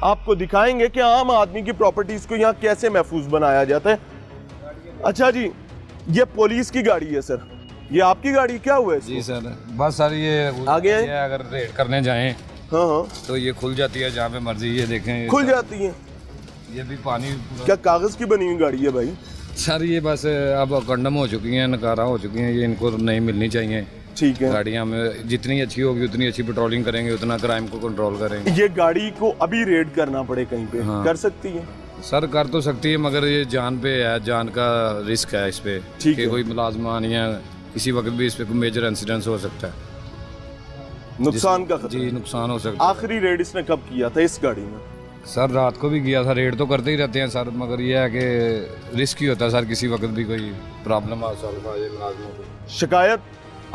आपको दिखाएंगे कि आम आदमी की प्रॉपर्टीज को यहाँ कैसे महफूज बनाया जाता है। अच्छा जी, ये पुलिस की गाड़ी है सर, ये आपकी गाड़ी क्या हुआ है? जी सर, बस सर ये आगे अगर रेड करने जाएं हाँ हाँ तो ये खुल जाती है जहाँ पे मर्जी, ये देखें खुल जाती है। ये भी पानी क्या कागज की बनी हुई गाड़ी है भाई? सर ये बस अब कंडम हो चुकी हैं, नकारा हो चुकी हैं, ये इनको नहीं मिलनी चाहिए। ठीक है, गाड़ियाँ में जितनी अच्छी होगी उतनी अच्छी पेट्रोलिंग करेंगे, उतना क्राइम को कंट्रोल करेंगे। ये गाड़ी को अभी रेड करना पड़े कहीं पे हाँ। कर सकती है सर? कर तो सकती है, मगर ये जान पे है, जान का रिस्क है इस पे कि कोई मुलाजमान या किसी वक्त भी इस पे कोई मेजर इंसिडेंट हो सकता है, नुकसान का खतरा। जी नुकसान हो सकता है। आखिरी रेड इसने कब किया था इस गाड़ी में? सर रात को भी किया था, रेड तो करते ही रहते हैं सर, मगर ये है कि रिस्क ही होता है सर, किसी वक्त भी कोई प्रॉब्लम आ सकता है मुलाजमों को। शिकायत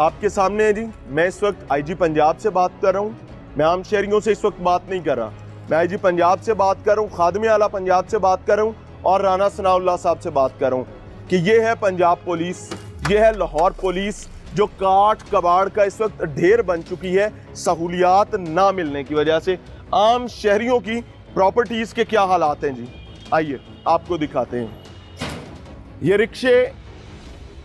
आपके सामने है जी। मैं इस वक्त आईजी पंजाब से बात कर रहा हूँ, मैं आम शहरियों से इस वक्त बात नहीं कर रहा, मैं आईजी पंजाब से बात कर रहा हूँ, खादमे आला पंजाब से बात कर रहा हूँ और राना सनाउल्लाह साहब से बात कर रहा हूँ कि ये है पंजाब पुलिस, ये है लाहौर पुलिस जो काट कबाड़ का इस वक्त ढेर बन चुकी है सहूलियात ना मिलने की वजह से। आम शहरियों की प्रॉपर्टीज के क्या हालात हैं जी, आइए आपको दिखाते हैं। ये रिक्शे,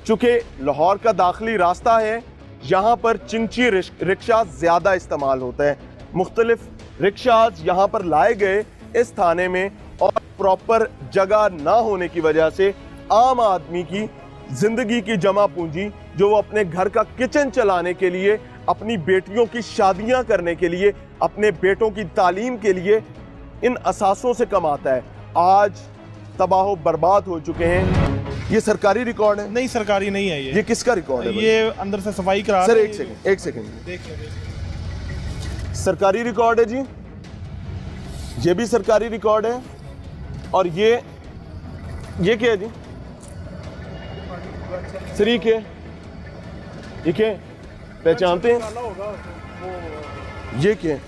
चूंकि लाहौर का दाखिली रास्ता है, यहाँ पर चिंची रिक्शा ज़्यादा इस्तेमाल होता है। मुख्तलिफ रिक्शाज यहाँ पर लाए गए इस थाने में और प्रॉपर जगह ना होने की वजह से आम आदमी की ज़िंदगी की जमा पूंजी जो वो अपने घर का किचन चलाने के लिए, अपनी बेटियों की शादियाँ करने के लिए, अपने बेटों की तालीम के लिए इन असासों से कमाता है, आज तबाह बर्बाद हो चुके हैं। ये सरकारी रिकॉर्ड है? नहीं, सरकारी नहीं है ये किसका रिकॉर्ड है? ये अंदर से सफाई करा सर एक सेकंड सरकारी रिकॉर्ड है जी, ये भी सरकारी रिकॉर्ड है। और ये क्या है जी सर? ये क्या है, पहचानते हैं? ये क्या है?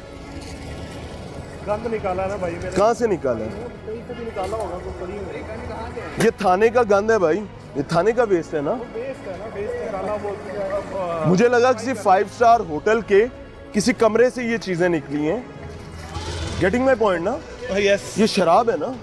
गंद निकाला ना भाई मेरे। कहाँ से निकाला है? कहीं से भी निकाला होगा तो पड़ी होगी। ये थाने का गंद है भाई, ये थाने का वेस्ट है ना? वेस्ट है ना, वेस्ट निकाला वो। मुझे लगा किसी 5 स्टार होटल के किसी कमरे से ये चीजें निकली हैं। गेटिंग माय पॉइंट ना? यस। ये शराब है ना?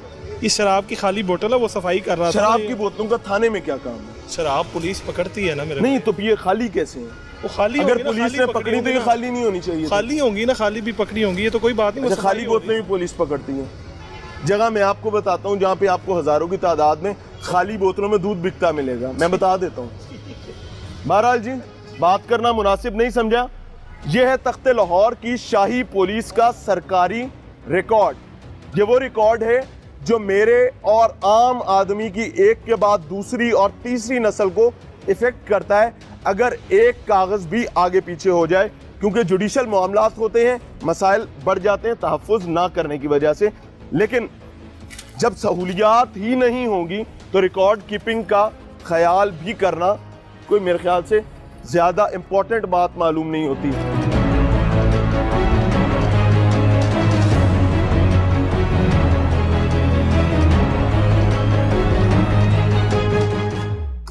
ये शराब की खाली बोतल है, वो सफाई कर रहा था। शराब की बोतलों का थाने में क्या काम है? शराब पुलिस पकड़ती है ना मेरे। नहीं तो ये खाली कैसे है? वो खाली अगर पुलिस ने पकड़ी तो ये खाली नहीं होनी चाहिए। खाली होंगी ना, खाली भी पकड़ी होंगी, ये तो कोई बात नहीं। अच्छा, खाली बोतलें भी पुलिस पकड़ती है? जगह मैं आपको बताता हूँ जहाँ पे आपको हजारों की तादाद में खाली बोतलों में दूध बिकता मिलेगा, मैं बता देता हूँ। बहरहाल जी, बात करना मुनासिब नहीं समझा। यह है तख्ते लाहौर की शाही पुलिस का सरकारी रिकॉर्ड। ये वो रिकॉर्ड है जो मेरे और आम आदमी की एक के बाद दूसरी और तीसरी नस्ल को इफेक्ट करता है अगर एक कागज भी आगे पीछे हो जाए, क्योंकि जुडिशल मामलात होते हैं, मसाइल बढ़ जाते हैं तहफ़्फ़ुज़ ना करने की वजह से। लेकिन जब सहूलियात ही नहीं होंगी तो रिकॉर्ड कीपिंग का ख्याल भी करना कोई मेरे ख्याल से ज़्यादा इम्पोर्टेंट बात मालूम नहीं होती।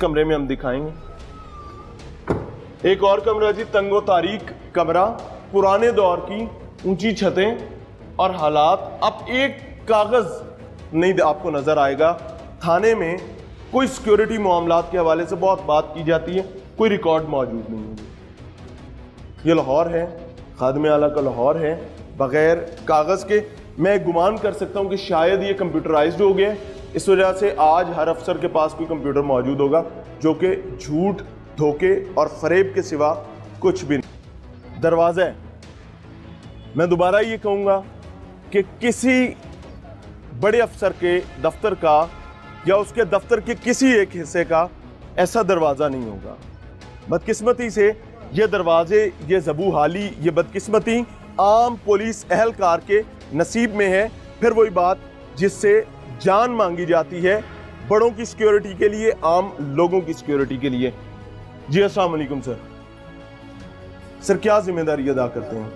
कमरे में हम दिखाएंगे एक और कमरा जी, तंगो तारीक कमरा, पुराने दौर की ऊंची छतें और हालात। अब एक कागज नहीं आपको नजर आएगा। थाने में कोई सिक्योरिटी मामलात के हवाले से बहुत बात की जाती है, कोई रिकॉर्ड मौजूद नहीं है। ये लाहौर है, खादमे आला का लाहौर है, बगैर कागज के। मैं गुमान कर सकता हूँ कि शायद ये कंप्यूटराइज्ड हो गया, इस वजह से आज हर अफसर के पास कोई कंप्यूटर मौजूद होगा जो कि झूठ, धोखे और फरेब के सिवा कुछ भी नहीं। दरवाज़ा है, मैं दोबारा ये कहूँगा कि किसी बड़े अफसर के दफ्तर का या उसके दफ्तर के किसी एक हिस्से का ऐसा दरवाज़ा नहीं होगा। बदकिस्मती से ये दरवाजे, ये ज़बू हाली, ये बदकिस्मती आम पुलिस अहलकार के नसीब में है। फिर वही बात जिससे जान मांगी जाती है, बड़ों की सिक्योरिटी के लिए, आम लोगों की सिक्योरिटी के लिए। जी अस्सलाम वालेकुम सर। सर क्या जिम्मेदारी अदा करते हैं?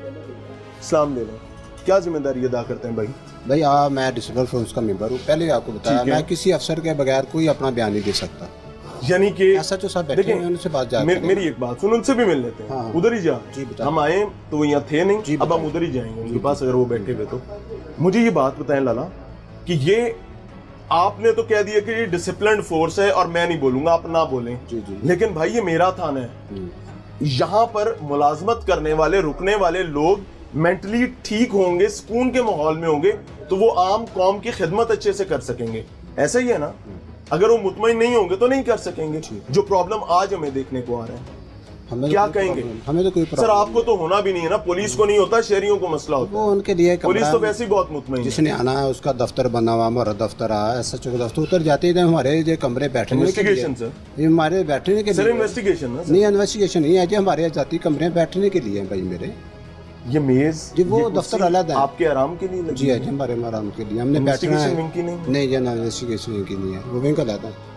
सलाम ले लें। क्या जिम्मेदारी अदा करते हैं भाई? भाई मैं डिसिप्लिन फोर्स का मेंबर हूँ। पहले आपको बताया, मैं किसी अफसर के बगैर कोई अपना बयान नहीं दे सकता। यानी कि ऐसा जो सब बैठे हैं उनसे बात जाती है। मेरी एक बात सुन, उनसे भी मिल लेते हैं। हाँ, उधर ही जा। जी, हम आए तो वो यहाँ थे नहीं, अब हम उधर ही जाएंगे उनके पास अगर वो बैठे हुए तो। मुझे ये बात बताएं लाला कि ये आपने तो कह दिया कि ये डिसिप्लिन्ड फोर्स है और मैं नहीं बोलूंगा, आप ना बोलें। जी जी। लेकिन भाई ये मेरा थाना है, यहाँ पर मुलाजमत करने वाले रुकने वाले लोग मेंटली ठीक होंगे, सुकून के माहौल में होंगे, तो वो आम कौम की खिदमत अच्छे से कर सकेंगे। ऐसा ही है ना? अगर वो मुतमईन नहीं होंगे तो नहीं कर सकेंगे। जो प्रॉब्लम आज हमें देखने को आ रहा है, हमें क्या तो कहेंगे? हमें तो कोई सर आपको तो होना भी नहीं है ना, पुलिस को नहीं होता, शहरियों को मसला होता है। वो उनके लिए पुलिस तो वैसे ही बहुत मुतमईन है। जिसने आना है उसका दफ्तर बना हुआ, हमारा दफ्तर आया, SHO का दफ्तर, उतर जाते हैं हमारे जो कमरे बैठने के लिए। इन्वेस्टिगेशन सर, ये हमारे बैठने के सर लिए इन्वेस्टिगेशन ना? नहीं, इन्वेस्टिगेशन नहीं है जी, हमारे जाती कमरे बैठने के लिए हैं भाई मेरे। ये मेज जी वो ये दफ्तर कुर्सी अलग है आपके आराम के लिए लगी जी है जी, हमारे आराम के लिए हमने बैठना इन्वेस्टिगेशन है। विंग की नहीं? नहीं जी, इन्वेस्टिगेशन विंग की नहीं है, वो विंग का लाता है।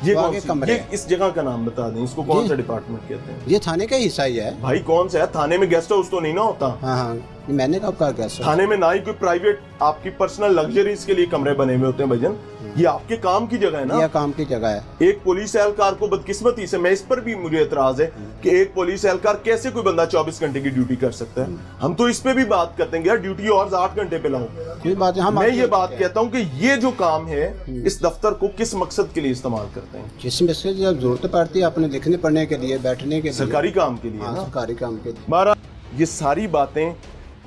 ये वो कौन आगे सी कमरे ये हैं। इस जगह का नाम बता दें, इसको कौन जी। सा डिपार्टमेंट कहते हैं? ये थाने का हिस्सा ही है। भाई कौन सा है? थाने में गेस्ट हाउस तो नहीं ना होता? हाँ हाँ, मैंने कब कहा क्या सर? थाने में ना ही कोई प्राइवेट आपकी पर्सनल लग्जरीज के लिए कमरे बने हुए होते हैं भजन। ये आपके काम की जगह है ना? यह काम की जगह है। एक पुलिस एहलकार को बदकिस्मती से, मैं इस पर भी मुझे एतराज है कि एक पुलिस एहलकार कैसे कोई बंदा 24 घंटे की ड्यूटी कर सकता है। हम तो इस पे भी बात करते हैं यार, ड्यूटी और 8 घंटे पे लाओ। कोई बात नहीं, हम मैं ये बात कहता हूँ कि ये जो काम है, इस दफ्तर को किस मकसद के लिए इस्तेमाल करते हैं? जिसमें से जब जरूरत पड़ती है अपने लिखने पढ़ने के लिए, बैठने के लिए, सरकारी काम के लिए हाँ, ना? सरकारी काम के लिए। हमारा ये सारी बातें,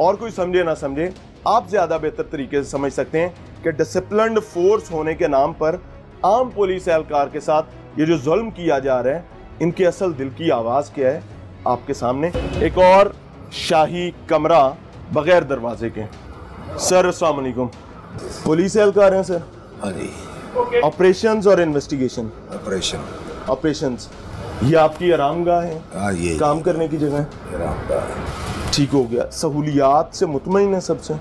और कोई समझे ना समझे, आप ज्यादा बेहतर तरीके से समझ सकते हैं कि डिसिप्लिन्ड फोर्स होने के नाम पर आम पुलिस एहलकार के साथ ये जो जुल्म किया जा रहा है, इनके असल दिल की आवाज क्या है आपके सामने। एक और शाही कमरा बगैर दरवाजे के। सर अस्सलाम वालेकुम, पुलिस एहलकार हैं सर? हाँ जी, ऑपरेशंस और इन्वेस्टिगेशन? ऑपरेशंस। ये आपकी आरामगाह है, हाँ ये काम करने की जगह है? ठीक हो गया। सहूलियात से मुतमईन है सबसे?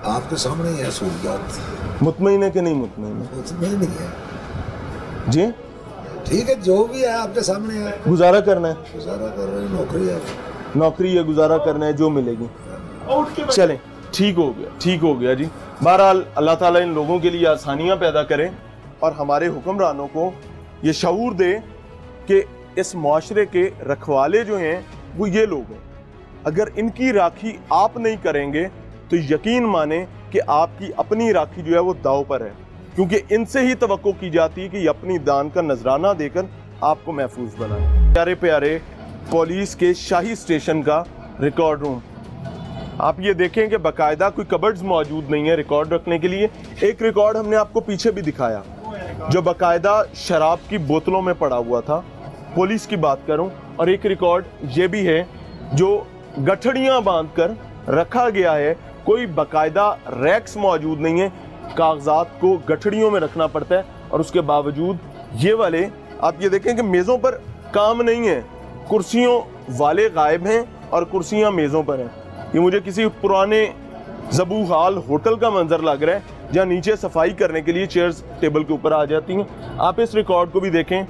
आपके सामने ही है सहूलियात। मुतमईन है कि नहीं मुतमईन है? मुतमईन नहीं है जी ठीक है, जो भी है आपके सामने है, गुजारा करना है, गुजारा कर रहे हैं, नौकरी है। नौकरी है, गुजारा करना है, जो मिलेगी। चलें, ठीक हो गया, ठीक हो गया जी। बहरहाल अल्लाह ताला इन लोगों के लिए आसानियां पैदा करे और हमारे हुक्मरानों को ये शऊर दे कि इस मुआशरे के रखवाले जो हैं वो ये लोग हैं। अगर इनकी राखी आप नहीं करेंगे तो यकीन माने कि आपकी अपनी राखी जो है वो दाव पर है, क्योंकि इनसे ही तवक्को की जाती है कि ये अपनी दान का नजराना देकर आपको महफूज बनाए। प्यारे प्यारे पुलिस के शाही स्टेशन का रिकॉर्ड रूम, आप ये देखें कि बाकायदा कोई कबर्ड्स मौजूद नहीं है रिकॉर्ड रखने के लिए। एक रिकॉर्ड हमने आपको पीछे भी दिखाया जो बाकायदा शराब की बोतलों में पड़ा हुआ था, पुलिस की बात करूं, और एक रिकॉर्ड ये भी है जो गठड़ियां बांधकर रखा गया है। कोई बाकायदा रैक्स मौजूद नहीं है, कागजात को गठड़ियों में रखना पड़ता है, और उसके बावजूद ये वाले आप ये देखें कि मेज़ों पर काम नहीं है, कुर्सियों वाले गायब हैं और कुर्सियां मेज़ों पर हैं। ये मुझे किसी पुराने ज़बू हाल होटल का मंजर लग रहा है जहाँ नीचे सफाई करने के लिए चेयर्स टेबल के ऊपर आ जाती हैं। आप इस रिकॉर्ड को भी देखें।